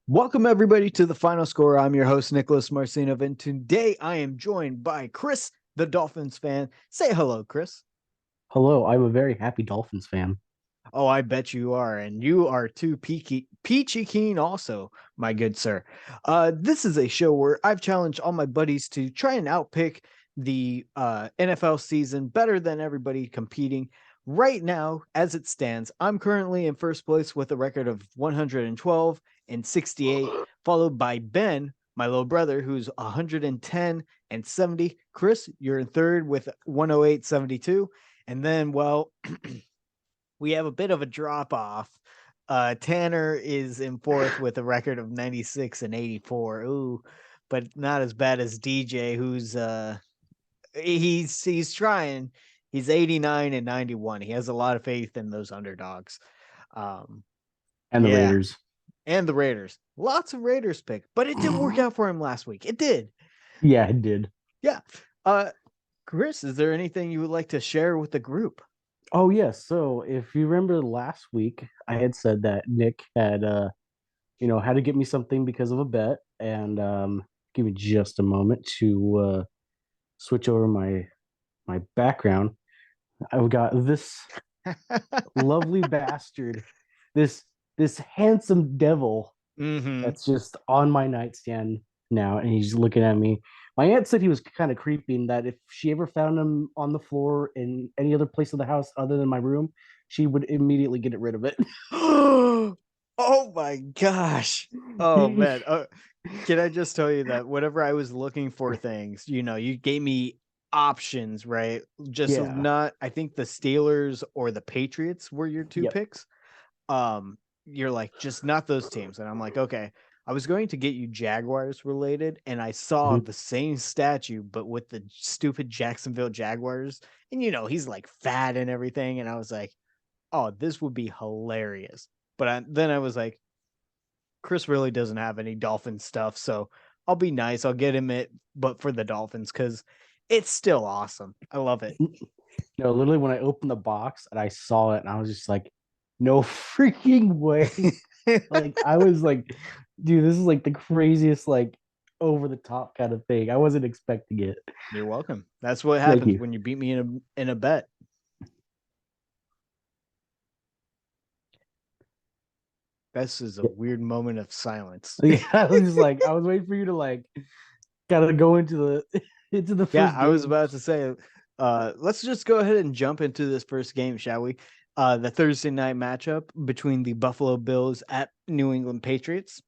Welcome, everybody, to the final score. I'm your host, Nicholas Marcinov, and today I am joined by Chris, the Dolphins fan. Say hello, Chris. Hello, I'm a very happy Dolphins fan. Oh, I bet you are, and you are too peachy keen also, my good sir. This is a show where I've challenged all my buddies to try and outpick the NFL season better than everybody competing. Right now, as it stands, I'm currently in first place with a record of 112 and 68, followed by Ben, my little brother, who's 110 and 70. Chris, you're in third with 108, 72. And then, well, we have a bit of a drop off. Tanner is in fourth with a record of 96 and 84. Ooh, but not as bad as DJ, who's he's trying. He's 89 and 91. He has a lot of faith in those underdogs. Um, And the yeah, Raiders. and the Raiders. Lots of Raiders pick, but it didn't work out for him last week. It did. Yeah, it did. Yeah. Chris, is there anything you would like to share with the group? Oh yes. So if you remember last week, I had said that Nick had had to get me something because of a bet. And give me just a moment to switch over my background. I've got this lovely bastard, this this handsome devil Mm-hmm. that's just on my nightstand now, and he's looking at me. My aunt said he was kind of creepy, and that if she ever found him on the floor in any other place of the house other than my room, she would immediately get rid of it. Oh my gosh. Oh man. Can I just tell you that whenever I was looking for things, you gave me options, right? Just Yeah. not, I think the Steelers or the Patriots were your two Yep. picks. You're like, just not those teams. And I'm like, okay. I was going to get you Jaguars related, and I saw Mhm. the same statue, but with the stupid Jacksonville Jaguars. And he's like fat and everything. And I was like, oh, this would be hilarious. But then I was like, Chris really doesn't have any Dolphin stuff, so I'll be nice. I'll get him it, but for the Dolphins because it's still awesome. I love it. No, literally, when I opened the box and I saw it, and I was just like, no freaking way. Like, I was like, dude, this is like the craziest, like, over the top kind of thing. I wasn't expecting it. You're welcome. That's what Thank happens you. when you beat me in a bet. This is a weird moment of silence. Yeah, I was just like, I was waiting for you to like kind of go into the into the Yeah, first I was game. about to say, let's just go ahead and jump into this first game, shall we? The Thursday night matchup between the Buffalo Bills at New England Patriots.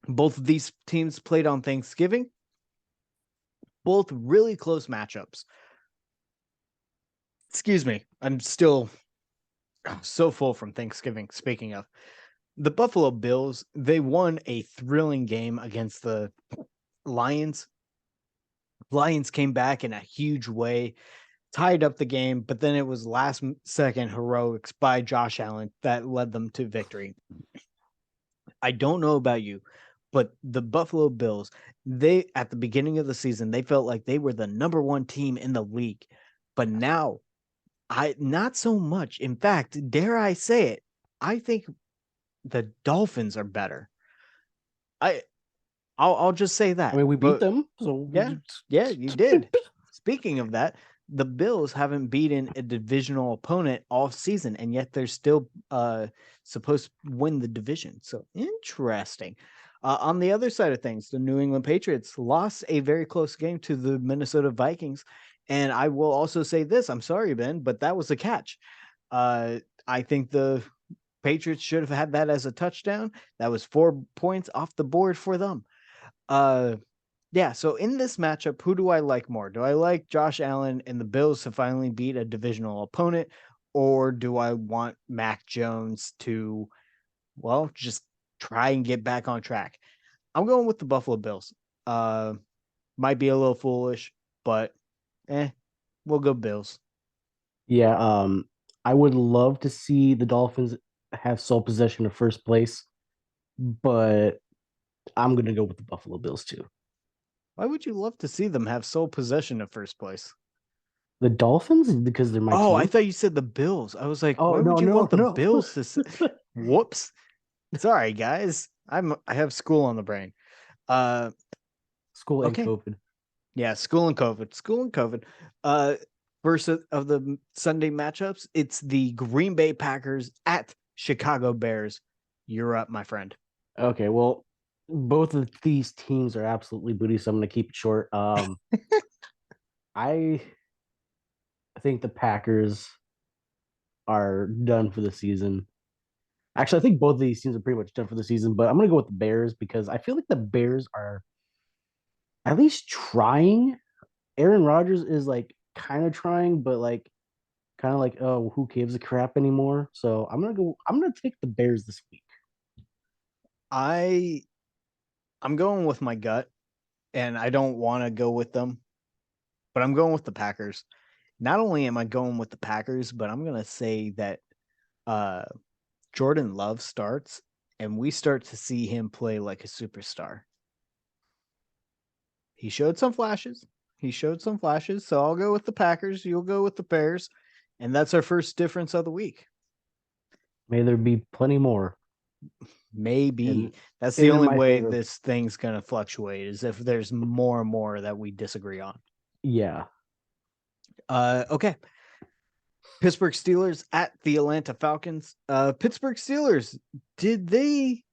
Both of these teams played on Thanksgiving. Both really close matchups. Excuse me. I'm still so full from Thanksgiving. Speaking of the Buffalo Bills, they won a thrilling game against the Lions. Lions came back in a huge way, tied up the game, but then it was last second heroics by Josh Allen that led them to victory. I don't know about you, but the Buffalo Bills, they at the beginning of the season, they felt like they were the number one team in the league. But now I not so much. In fact, dare I say it, I think the Dolphins are better. I I'll just say I that. mean, we beat But them, so yeah, yeah, you did. Speaking of that, the Bills haven't beaten a divisional opponent all season, and yet they're still supposed to win the division. So interesting. On the other side of things, the New England Patriots lost a very close game to the Minnesota Vikings. And I will also say this, I'm sorry, Ben, but that was a catch. I think the Patriots should have had that as a touchdown. That was 4 points off the board for them. Uh, yeah, so in this matchup, who do I like more? Do I like Josh Allen and the Bills to finally beat a divisional opponent, or do I want Mac Jones to, well, just try and get back on track? I'm going with the Buffalo Bills. Uh, might be a little foolish, but we'll go Bills. yeah. I would love to see the Dolphins have sole possession of first place, but I'm gonna go with the Buffalo Bills too. Why would you love to see them have sole possession of first place? The Dolphins because they're my Oh, I team. thought you said the Bills. I was like, Oh why would no you no want the no! Bills to? Whoops. Sorry, guys. I have school on the brain. Uh, School and okay. COVID. Yeah, school and COVID. School and COVID. Uh, First of the Sunday matchups, it's the Green Bay Packers at Chicago Bears. You're up, my friend. Okay, well, both of these teams are absolutely booty, so I'm going to keep it short. I think the Packers are done for the season. Actually, I think both of these teams are pretty much done for the season, but I'm going to go with the Bears because I feel like the Bears are at least trying. Aaron Rodgers is like kind of trying, but like kind of like, oh, who gives a crap anymore? So I'm gonna take the Bears this week. I I'm going with my gut, and I don't want to go with them, but I'm going with the Packers. Not only am I going with the Packers, but I'm gonna say that uh, Jordan Love starts, and we start to see him play like a superstar. He showed some flashes. So I'll go with the Packers. You'll go with the Bears, and that's our first difference of the week. May there be plenty more. Maybe And that's the in only my way favor. this thing's gonna fluctuate is if there's more and more that we disagree on. Yeah. Okay. Pittsburgh Steelers at the Atlanta Falcons. Pittsburgh Steelers, did they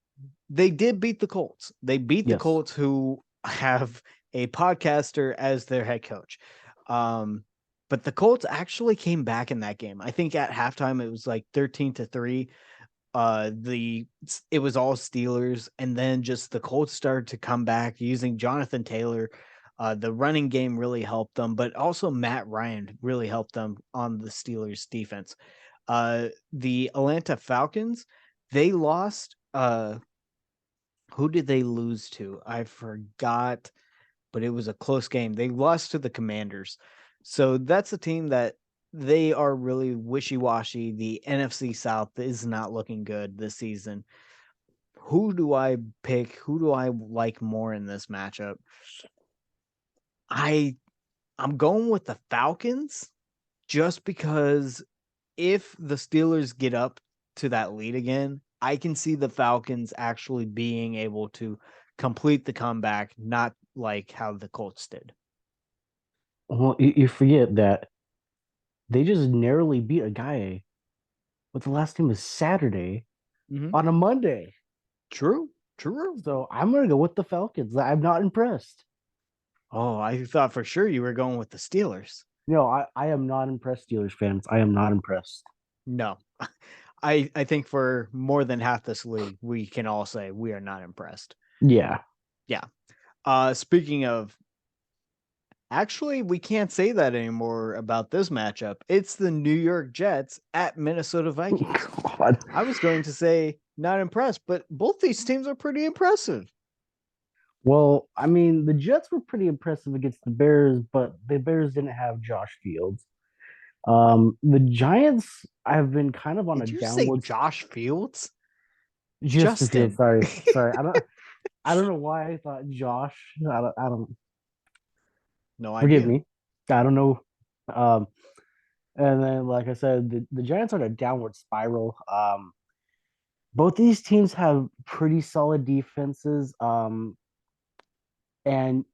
did beat the Colts. They beat the Yes. Colts, who have a podcaster as their head coach. Um, but the Colts actually came back in that game. I think at halftime it was like 13-3. The It was all Steelers, and then just the Colts started to come back using Jonathan Taylor. The running game really helped them, but also Matt Ryan really helped them on the Steelers defense. The Atlanta Falcons, they lost. Who did they lose to? I forgot, but it was a close game. They lost to the Commanders. So that's a team that they are really wishy-washy. The NFC South is not looking good this season. Who do I pick? Who do I like more in this matchup? I I'm going with the Falcons just because if the Steelers get up to that lead again, I can see the Falcons actually being able to complete the comeback, not like how the Colts did. Well, you forget that they just narrowly beat a guy, but the last game was Saturday Mm-hmm. on a Monday. True, true. So I'm gonna go with the Falcons. I'm not impressed. Oh, I thought for sure you were going with the Steelers. No, I am not impressed, Steelers fans. I am not impressed. No, I think for more than half this league, we can all say we are not impressed. Yeah. Yeah. Speaking of, actually, we can't say that anymore about this matchup. It's the New York Jets at Minnesota Vikings. God. I was going to say not impressed, but both these teams are pretty impressive. Well, I mean, the Jets were pretty impressive against the Bears, but the Bears didn't have Josh Fields. The Giants have been kind of on a Did you say downward. Josh Fields? Justin Fields. Justin. Sorry. I don't know why I thought Josh. I don't. No Forgive idea. me. I don't know. Um, and then, like I said, the Giants are on a downward spiral. Both these teams have pretty solid defenses. And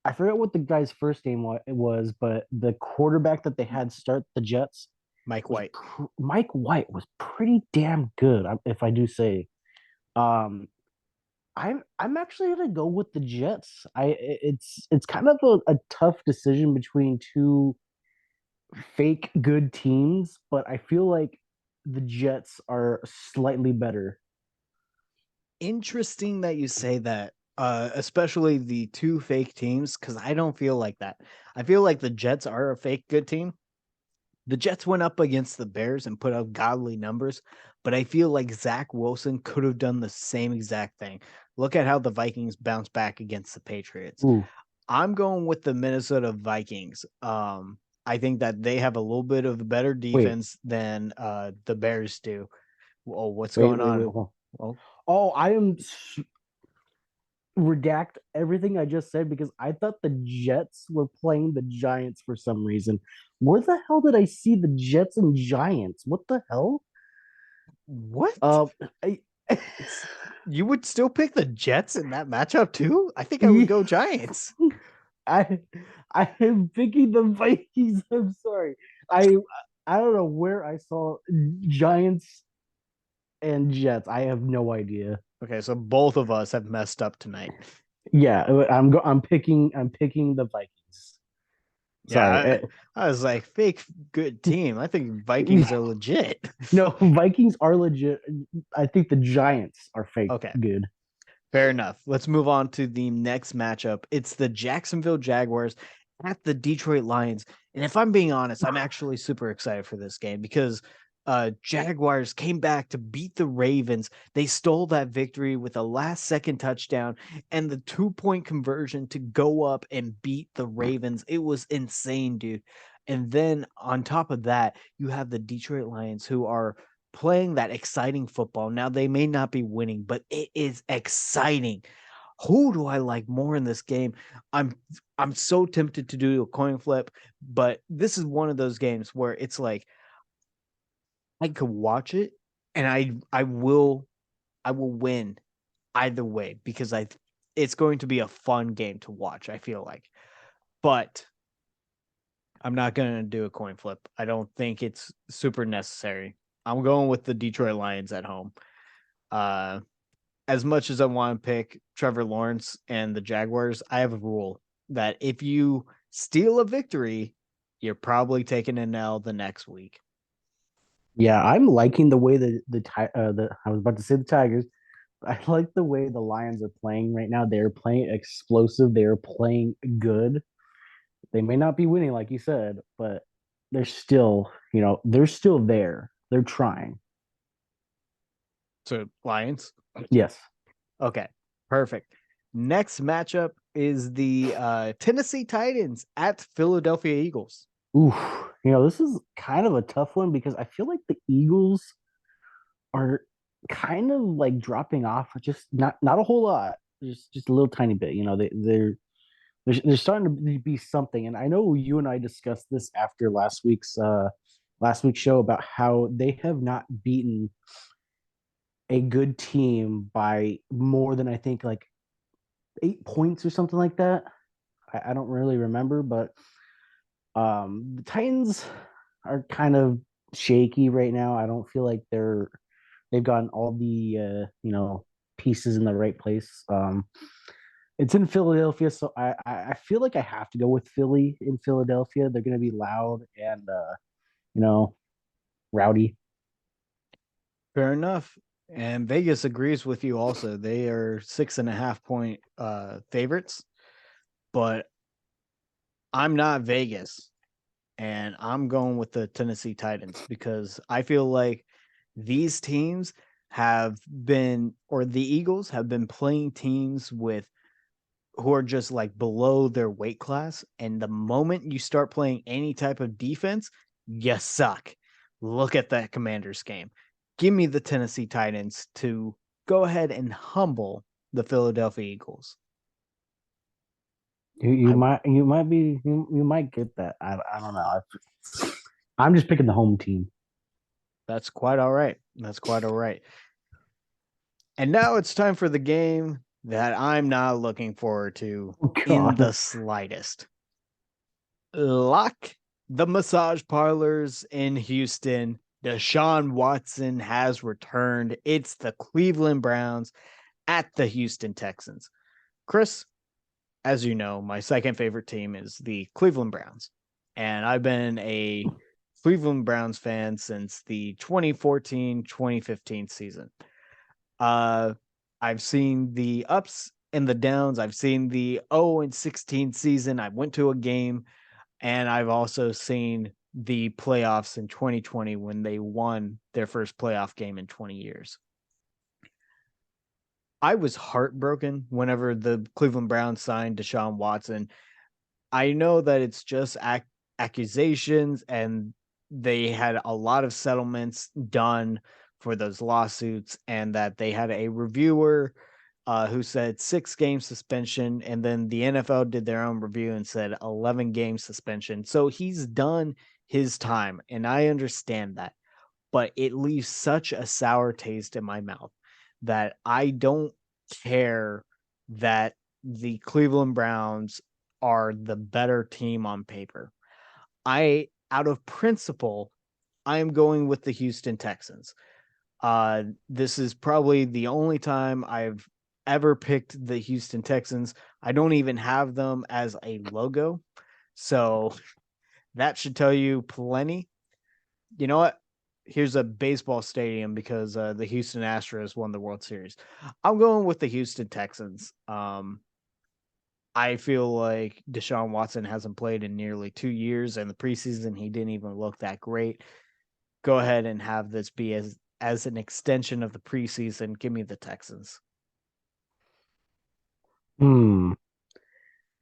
I forget what the guy's first name was, but the quarterback that they had start the Jets Mike was White. Mike White was pretty damn good, if I do say. Um, I'm actually gonna go with the Jets. It's kind of a tough decision between two fake good teams, but I feel like the Jets are slightly better. Interesting that you say that, especially the two fake teams, because I don't feel like that. I feel like the Jets are a fake good team. The Jets went up against the Bears and put up godly numbers, but I feel like Zach Wilson could have done the same exact thing. Look at how the Vikings bounced back against the Patriots. Ooh, I'm going with the Minnesota Vikings. I think that they have a little bit of a better wait, defense than the Bears do. Oh, what's wait, going wait, wait. on? Hold on. Well, Oh, redact everything I just said because I thought the Jets were playing the Giants for some reason. Where the hell did I see the Jets and Giants? What the hell? what? Uh, I, You would still pick the Jets in that matchup too? I think I would go Giants. I I am picking the Vikings. I'm sorry. I I don't know where I saw Giants and Jets. I have no idea. Okay, so both of us have messed up tonight. Yeah, I'm picking the Vikings. Sorry. Yeah, I was like, fake good team. I think Vikings are legit. No, Vikings are legit. I think the Giants are fake Okay, good. fair enough. Let's move on to the next matchup. It's the Jacksonville Jaguars at the Detroit Lions. And if I'm being honest, I'm actually super excited for this game because Jaguars came back to beat the Ravens. They stole that victory with a last second touchdown and the 2-point conversion to go up and beat the Ravens. It was insane, dude. And then on top of that, you have the Detroit Lions who are playing that exciting football. Now they may not be winning, but it is exciting. Who do I like more in this game? I'm I'm so tempted to do a coin flip, but this is one of those games where it's like I could watch it and I will win either way because it's going to be a fun game to watch, I feel like. But I'm not going to do a coin flip. I don't think it's super necessary. I'm going with the Detroit Lions at home. Uh as much as I want to pick Trevor Lawrence and the Jaguars, I have a rule that if you steal a victory, you're probably taking an L the next week. Yeah, I'm liking the way the I was about to say the Tigers. I like the way the Lions are playing right now. They're playing explosive. They're playing good. They may not be winning, like you said, but they're still, they're still there. They're trying. So, Lions. Yes. Okay, perfect. Next matchup is the Tennessee Titans at Philadelphia Eagles. Ooh, this is kind of a tough one because I feel like the Eagles are kind of like dropping off, just not a whole lot, just a little tiny bit. They're starting to be something, and I know you and I discussed this after last week's show about how they have not beaten a good team by more than I think like 8 points or something like that. I don't really remember, but the Titans are kind of shaky right now. I don't feel like they've gotten all the pieces in the right place. It's in Philadelphia, so I feel like I have to go with Philly in Philadelphia. They're going to be loud and you know rowdy. Fair enough. And Vegas agrees with you also. They are 6.5 point favorites, but I'm not Vegas. And I'm going with the Tennessee Titans because I feel like these teams have been, or the Eagles have been playing teams with who are just like below their weight class. And the moment you start playing any type of defense, you suck. Look at that Commanders game. Give me the Tennessee Titans to go ahead and humble the Philadelphia Eagles. You I might get that. I don't know. I'm just picking the home team. That's quite all right. That's quite all right. And now it's time for the game that I'm not looking forward to Oh in the God. slightest. Lock the massage parlors in Houston. Deshaun Watson has returned. It's the Cleveland Browns at the Houston Texans. Chris, as you know, my second favorite team is the Cleveland Browns. And I've been a Cleveland Browns fan since the 2014-2015 season. Uh, I've seen the ups and the downs. I've seen the 0-16 season. I went to a game, and I've also seen the playoffs in 2020 when they won their first playoff game in 20 years. I was heartbroken whenever the Cleveland Browns signed Deshaun Watson. I know that it's just accusations and they had a lot of settlements done for those lawsuits and that they had a reviewer who said 6 game suspension and then the NFL did their own review and said 11 game suspension. So he's done his time and I understand that, but it leaves such a sour taste in my mouth that I don't care that the Cleveland Browns are the better team on paper. Out of principle, I am going with the Houston Texans. This is probably the only time I've ever picked the Houston Texans. I don't even have them as a logo. So that should tell you plenty. You know what? Here's a baseball stadium because the Houston Astros won the World Series. I'm going with the Houston Texans. I feel like Deshaun Watson hasn't played in nearly 2 years, and the preseason he didn't even look that great. Go ahead and have this be as an extension of the preseason. Give me the Texans. Hmm.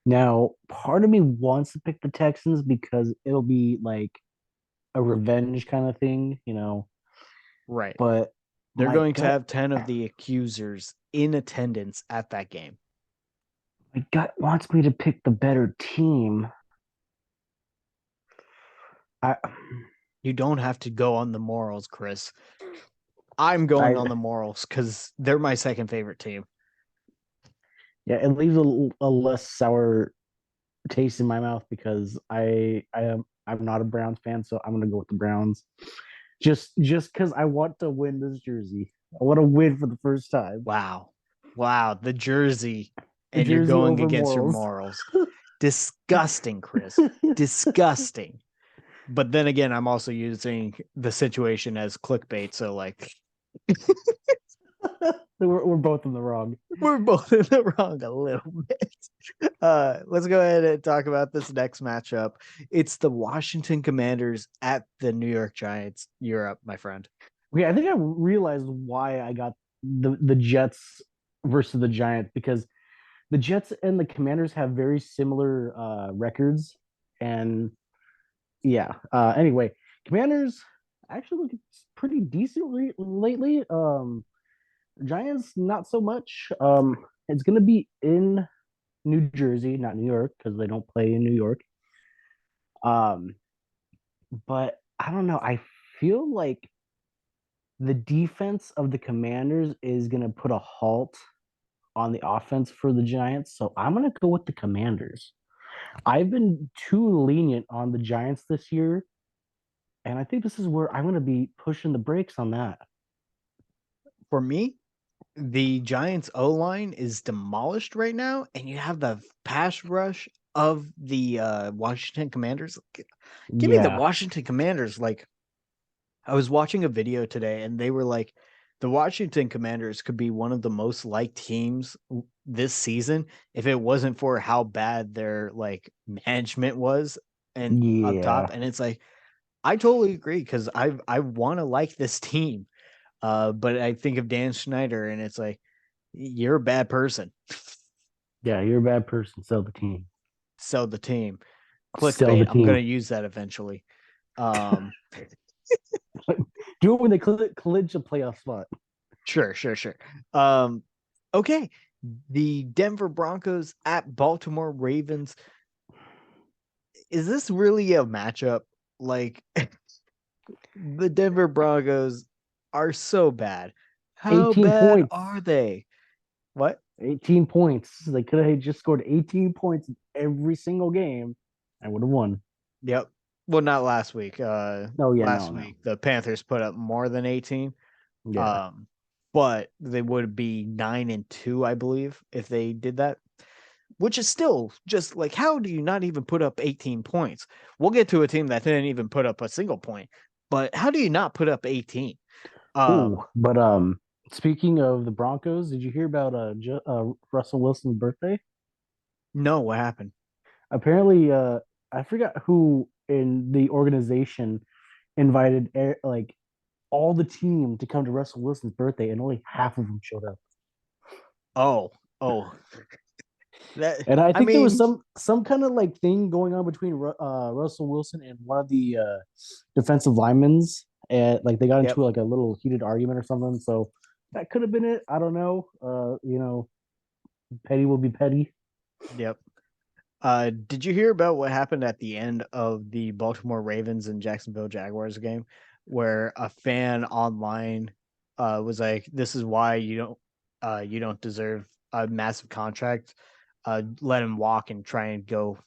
Now, part of me wants to pick the Texans because it'll be like a revenge kind of thing, Right. but They're my going to gut have 10 of the accusers in attendance at that game. my gut wants me to pick the better team. I You don't have to go on the morals, Chris. I'm going I on the morals because they're my second favorite team. yeah, it leaves a less sour taste in my mouth because I'm not a Browns fan, so I'm gonna go with the Browns. Just because I want to win this jersey. I want to win for the first time. Wow. Wow. The jersey, The and you're jersey going over against your morals. morals. Disgusting, Chris. Disgusting. But then again, I'm also using the situation as clickbait. So, like, we're both in the wrong. we're both in the wrong a little bit. Let's go ahead and talk about this next matchup. It's the Washington Commanders at the New York Giants. You're up, my friend. Okay, I think I realized why I got the Jets versus the Giants because the Jets and the Commanders have very similar records, and yeah. Anyway, Commanders actually look pretty decent lately. Giants not so much. It's gonna be in New Jersey, not New York, because they don't play in New York. Um, but I don't know. I feel like the defense of the Commanders is gonna put a halt on the offense for the Giants. So I'm gonna go with the Commanders. I've been too lenient on the Giants this year, and I think this is where I'm gonna be pushing the brakes on that. For me, the Giants O line is demolished right now, and you have the pass rush of the Washington Commanders. Give me the Yeah, Washington Commanders. Like, I was watching a video today, and they were like, the Washington Commanders could be one of the most liked teams this season if it wasn't for how bad their like management was and up top. yeah, And it's like, I totally agree because I want to like this team. But I think of Dan Schneider, and it's like, you're a bad person. yeah. You're a bad person. Sell the team. Sell the team. Sell Clickbait. the I'm gonna team. use that eventually. Um, Do it when they clinch a playoff spot. sure. Um, okay. The Denver Broncos at Baltimore Ravens. Is this really a matchup? Like, the Denver Broncos are so bad. How 18 bad points. are they? What? 18 points. They could have just scored 18 points in every single game. I would have won. Yep. Well, not last week. Oh yeah, Last no. week the Panthers put up more than 18. Yeah. Um, but they would be 9-2, I believe, if they did that. Which is still just like, how do you not even put up 18 points? We'll get to a team that didn't even put up a single point, but how do you not put up 18? Oh, but speaking of the Broncos, did you hear about Russell Wilson's birthday? No, what happened? Apparently, I forgot who in the organization invited like all the team to come to Russell Wilson's birthday, and only half of them showed up. Oh, oh, that And I I think there was mean, some kind of like thing going on between Russell Wilson and one of the defensive linemen, and like they got yep, into like a little heated argument or something. So that could have been it. I don't know. Petty will be petty. yep. Did you hear about what happened at the end of the Baltimore Ravens and Jacksonville Jaguars game, where a fan online? was like, "This is why you don't deserve a massive contract. Let him walk and try and go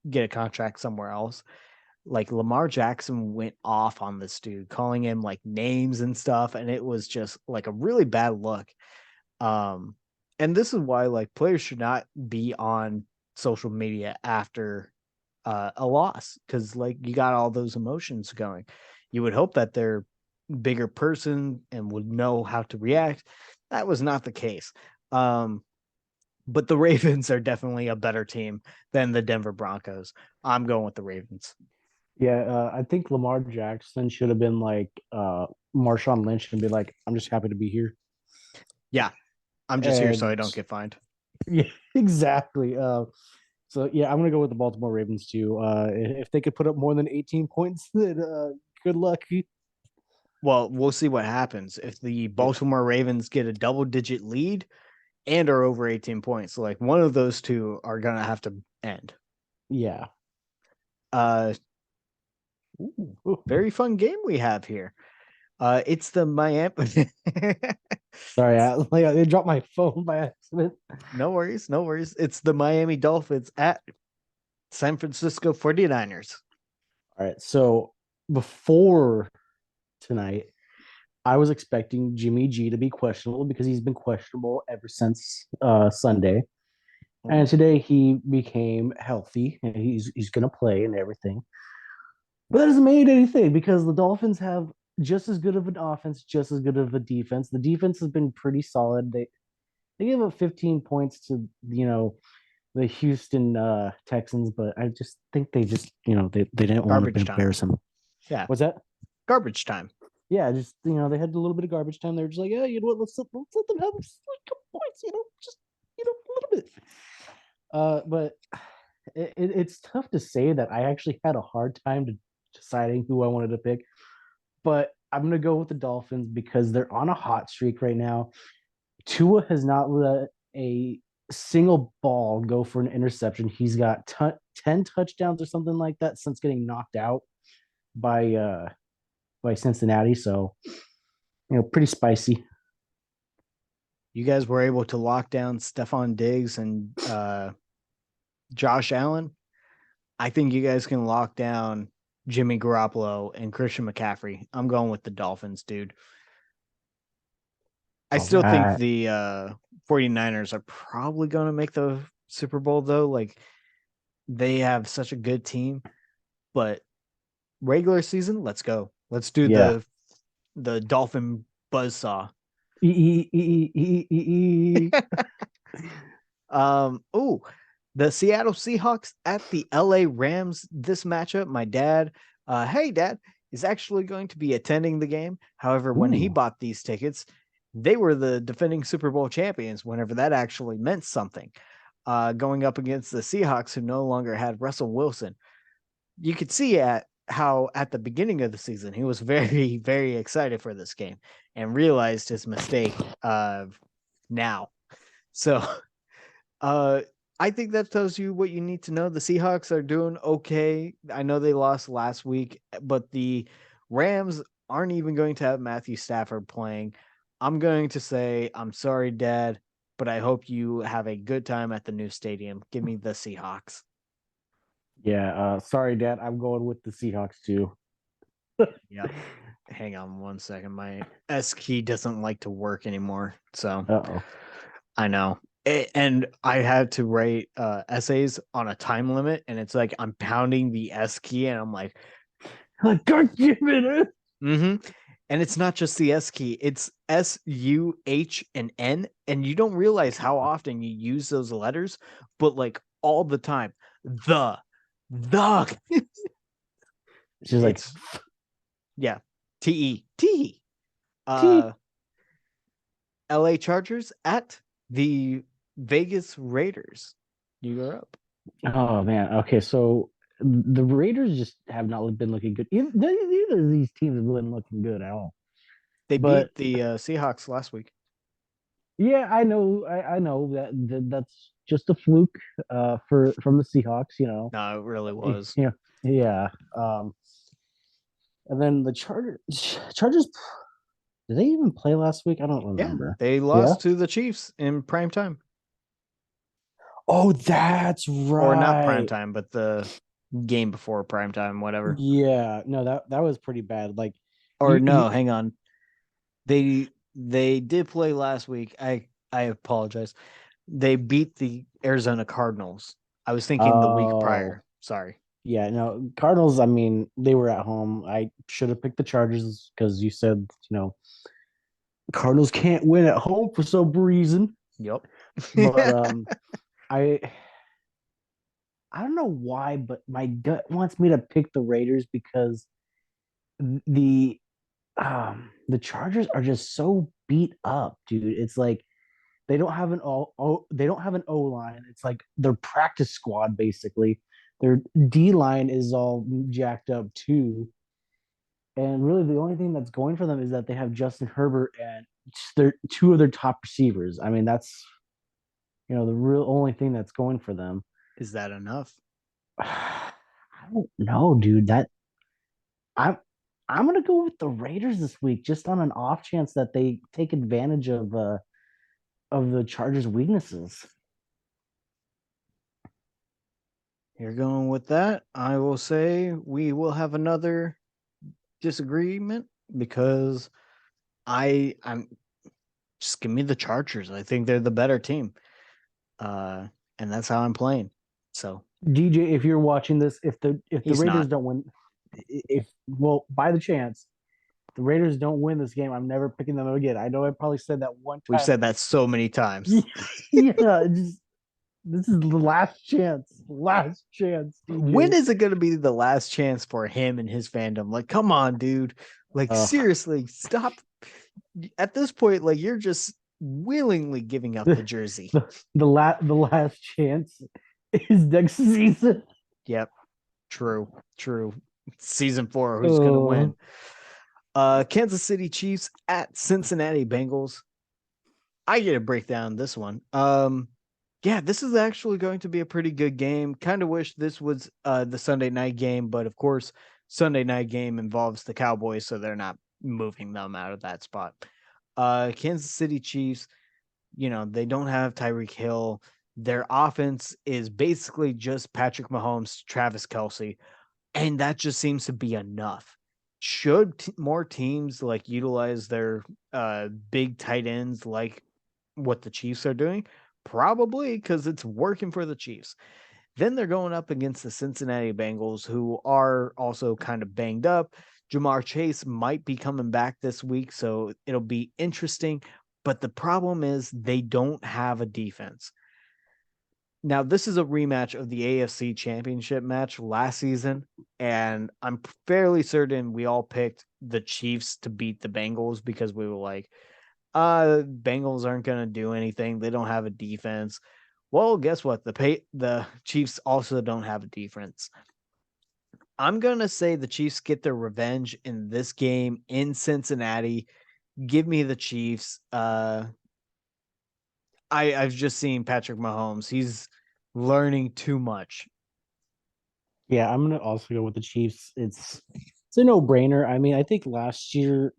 get a contract somewhere else." Like Lamar Jackson went off on this dude, calling him like names and stuff, and it was just like a really bad look. Um, and this is why like players should not be on social media after a loss, because like you got all those emotions going. You would hope that they're bigger person and would know how to react. That was not the case. But the Ravens are definitely a better team than the Denver Broncos. I'm going with the Ravens. Yeah, I think Lamar Jackson should have been like Marshawn Lynch and be like, "I'm just happy to be here." Yeah, I'm just here so I And don't get fined. yeah, exactly. So yeah, I'm gonna go with the Baltimore Ravens too. If they could put up more than 18 points, then good luck. Well, we'll see what happens if the Baltimore Ravens get a double digit lead and are over 18 points. So like one of those two are gonna have to end. Yeah. Uh very fun game we have here. It's the Miami. Sorry, I dropped my phone by accident. No worries, no worries. It's the Miami Dolphins at San Francisco 49ers. All right. So before tonight, I was expecting Jimmy G to be questionable because he's been questionable ever since Sunday. And Oh, today he became healthy and he's gonna play and everything. But that doesn't mean anything because the Dolphins have just as good of an offense, just as good of a defense. The defense has been pretty solid. They gave up 15 points to the Houston Texans, but I just think they just they didn't want to garbage time. embarrass them. Yeah, What's that? garbage time. Yeah, just they had a little bit of garbage time. They were just like, yeah, you know what? Let's let them have like a couple points, just a little bit. But it's tough to say that I actually had a hard time deciding who I wanted to pick. But I'm gonna go with the Dolphins because they're on a hot streak right now. Tua has not let a single ball go for an interception. He's got 10 touchdowns or something like that since getting knocked out by Cincinnati. So, pretty spicy. You guys were able to lock down Stephon Diggs and Josh Allen. I think you guys can lock down Jimmy Garoppolo and Christian McCaffrey. I'm going with the Dolphins, dude. I All still think right. the 49ers are probably going to make the Super Bowl, though. Like, they have such a good team, but regular season, let's go. Let's do Yeah. the Dolphin buzzsaw. Oh, the Seattle Seahawks at the LA Rams. This matchup, my dad, hey dad, is actually going to be attending the game. However, when he Ooh. bought these tickets, they were the defending Super Bowl champions, whenever that actually meant something. Going up against the Seahawks, who no longer had Russell Wilson. You could see at how at the beginning of the season he was very, very excited for this game and realized his mistake now. So uh, I think that tells you what you need to know. The Seahawks are doing okay. I know they lost last week, but the Rams aren't even going to have Matthew Stafford playing. I'm going to say, I'm sorry, Dad, but I hope you have a good time at the new stadium. Give me the Seahawks. Yeah. Sorry, Dad. I'm going with the Seahawks too. Yep. Hang on one second. My S key doesn't like to work anymore. So Uh-oh. I know. And I had to write essays on a time limit, and it's like I'm pounding the S key, and I'm like, God damn it. mm-hmm. And it's not just the S key, it's S, U, H, and N. And you don't realize how often you use those letters, but like all the time. The She's like, it's yeah. T. T. Uh LA Chargers at the Vegas Raiders. You go up. Oh man. Okay, so the Raiders just have not been looking good. Neither of these teams have been looking good at all. They But beat the Seahawks last week. yeah, I know, I know that's just a fluke for from the Seahawks. No, it really was. Yeah, yeah. And then the Chargers Did they even play last week? I don't Yeah, remember. they Yeah. lost to the Chiefs in prime time, Oh, that's or not prime right. time, but the game before prime time, whatever. Yeah. No, that was pretty bad. Like Or you no, hang on. They did play last week. I apologize. They beat the Arizona Cardinals. I was thinking the week oh, prior. Sorry. yeah, no, Cardinals, I mean, they were at home. I should have picked the Chargers because you said, Cardinals can't win at home for some reason. Yep. But I I don't know why, but my gut wants me to pick the Raiders because the the Chargers are just so beat up, dude. It's like they don't have an O line. It's like their practice squad basically. Their D line is all jacked up too. And really, the only thing that's going for them is that they have Justin Herbert and their two of their top receivers. I mean, that's the real only thing that's going for them. Is that enough? I don't know, dude. That I'm I'm gonna go with the Raiders this week, just on an off chance that they take advantage of the Chargers' weaknesses. You're going with that. I will say we will have another disagreement because I'm just give me the Chargers. I think they're the better team. Uh and that's how I'm playing. So DJ, if you're watching this, if the he's Raiders not. don't win, if well, by the chance, the Raiders don't win this game, I'm never picking them again. I know I probably said that one We've time. said that so many times. Yeah, just this is the last chance, When DJ. is it going to be the last chance for him and his fandom? Like, come on, dude. Like, Uh, seriously, stop. At this point, like, you're just willingly giving up the the jersey. the last chance is next season. Yep. True. True. Season 4, who's going to Oh, win? Kansas City Chiefs at Cincinnati Bengals. I get to break down this one. Yeah, this is actually going to be a pretty good game. Kind of wish this was the Sunday night game, but of course, Sunday night game involves the Cowboys, so they're not moving them out of that spot. Kansas City Chiefs, they don't have Tyreek Hill. Their offense is basically just Patrick Mahomes, Travis Kelsey, and that just seems to be enough. Should more teams like utilize their big tight ends like what the Chiefs are doing? Probably because it's working for the Chiefs. Then they're going up against the Cincinnati Bengals, who are also kind of banged up. Jamar Chase might be coming back this week, so it'll be interesting. But the problem is they don't have a defense. Now, this is a rematch of the AFC Championship match last season, and I'm fairly certain we all picked the Chiefs to beat the Bengals because we were like, Bengals aren't going to do anything. They don't have a defense. Well, guess what? The Chiefs also don't have a defense. I'm going to say the Chiefs get their revenge in this game in Cincinnati. Give me the Chiefs. I've just seen Patrick Mahomes. He's learning too much. yeah, I'm gonna also go with the Chiefs. It's a no brainer. I mean, I think last year,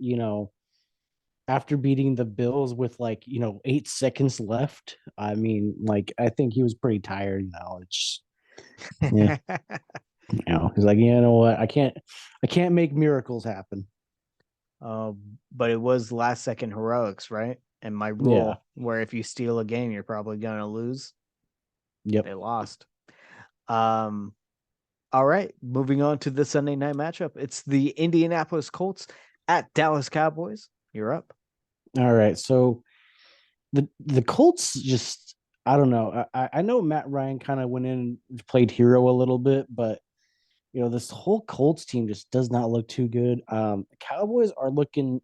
after beating the Bills with 8 seconds left, I mean, like I think he was pretty tired now. It's yeah, he's like, you know what, I can't make miracles happen. But it was last second heroics, right? And my Yeah. rule where if you steal a game, you're probably going to lose. Yep. They lost. Um, all right, moving on to the Sunday night matchup. It's the Indianapolis Colts at Dallas Cowboys. You're up. All right. So the Colts just I don't know. I know Matt Ryan kind of went in and played hero a little bit, but this whole Colts team just does not look too good. Cowboys are looking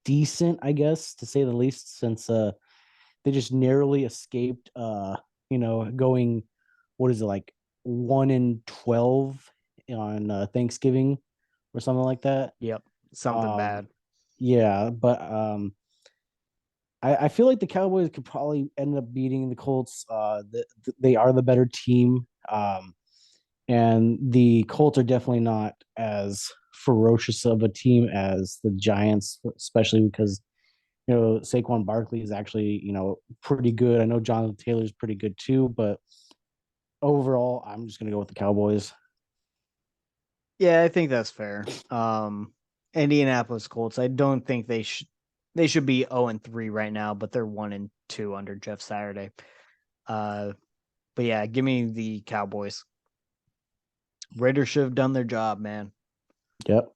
decent, I guess, to say the least, since they just narrowly escaped going what is it, like 1-12 on Thanksgiving or something like that. Yep, something Um bad. yeah, but I feel like the Cowboys could probably end up beating the Colts. They are the better team. And the Colts are definitely not as ferocious of a team as the Giants, especially because Saquon Barkley is actually pretty good. I know Jonathan Taylor's pretty good too, but overall, I'm just gonna go with the Cowboys. Yeah, I think that's fair. Indianapolis Colts. I don't think they should be 0-3 right now, but they're 1-2 under Jeff Saturday. But yeah, give me the Cowboys. Raiders should have done their job, man. Yep.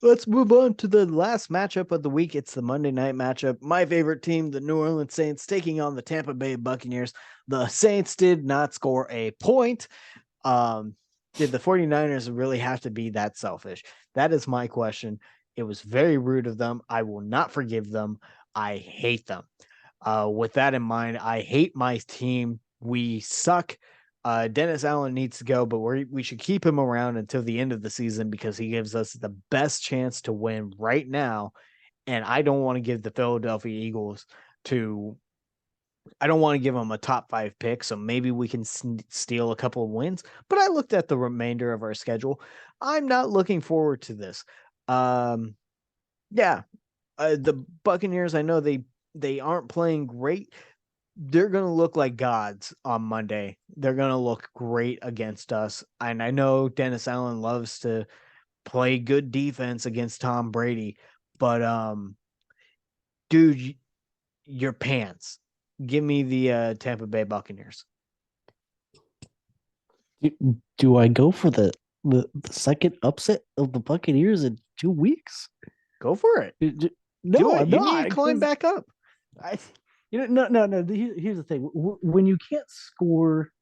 Let's move on to the last matchup of the week. It's the Monday night matchup. My favorite team, the New Orleans Saints, taking on the Tampa Bay Buccaneers. The Saints did not score a point. Did the 49ers really have to be that selfish? That is my question. It was very rude of them. I will not forgive them. I hate them. With that in mind, I hate my team. We suck. Dennis Allen needs to go, but we should keep him around until the end of the season because he gives us the best chance to win right now. And I don't want to give the Philadelphia Eagles I don't want to give them a top 5 pick, so maybe we can steal a couple of wins. But I looked at the remainder of our schedule. I'm not looking forward to this. Yeah, the Buccaneers, I know they aren't playing great. They're going to look like gods on Monday. They're going to look great against us. And I know Dennis Allen loves to play good defense against Tom Brady, but dude, your pants. Give me the Tampa Bay Buccaneers. Do I go for the second upset of the Buccaneers in 2 weeks? Go for it. No, Do it. I'm You not. need to climb back up. No. Here's the thing: when you can't score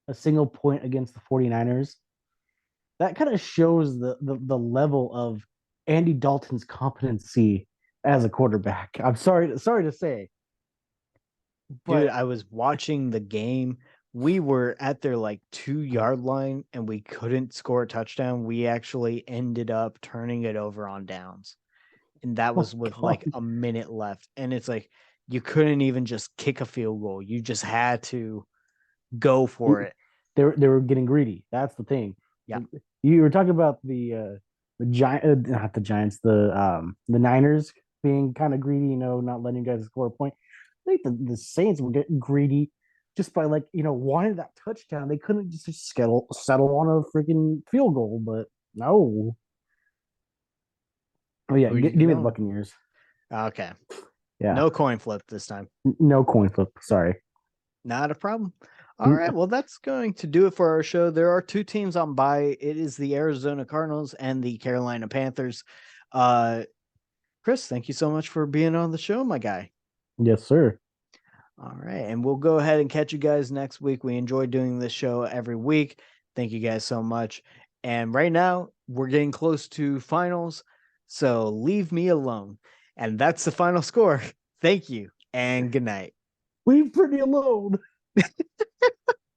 a single point against the 49ers, that kind of shows the level of Andy Dalton's competency as a quarterback. I'm sorry to say, Dude, but I was watching the game. We were at their 2-yard line and we couldn't score a touchdown. We actually ended up turning it over on downs. And that was with God, a minute left. And it's like you couldn't even just kick a field goal. You just had to go for it. they were getting greedy. That's the thing. Yeah. You were talking about the giant, not the Giants, the Niners being kind of greedy, not letting you guys score a point. I think the Saints were getting greedy just by wanting that touchdown. They couldn't just settle on a freaking field goal, but no. Oh yeah, Who are you give me the going? Buccaneers. Okay. Yeah, No coin flip this time. no coin flip. Sorry. Not a problem. All right. Well, that's going to do it for our show. There are 2 teams on bye. It is the Arizona Cardinals and the Carolina Panthers. Chris, thank you so much for being on the show, my guy. Yes, sir. All right. And we'll go ahead and catch you guys next week. We enjoy doing this show every week. Thank you guys so much. And right now, we're getting close to finals. So leave me alone. And that's the final score. Thank you and good night. Leave Pretty alone.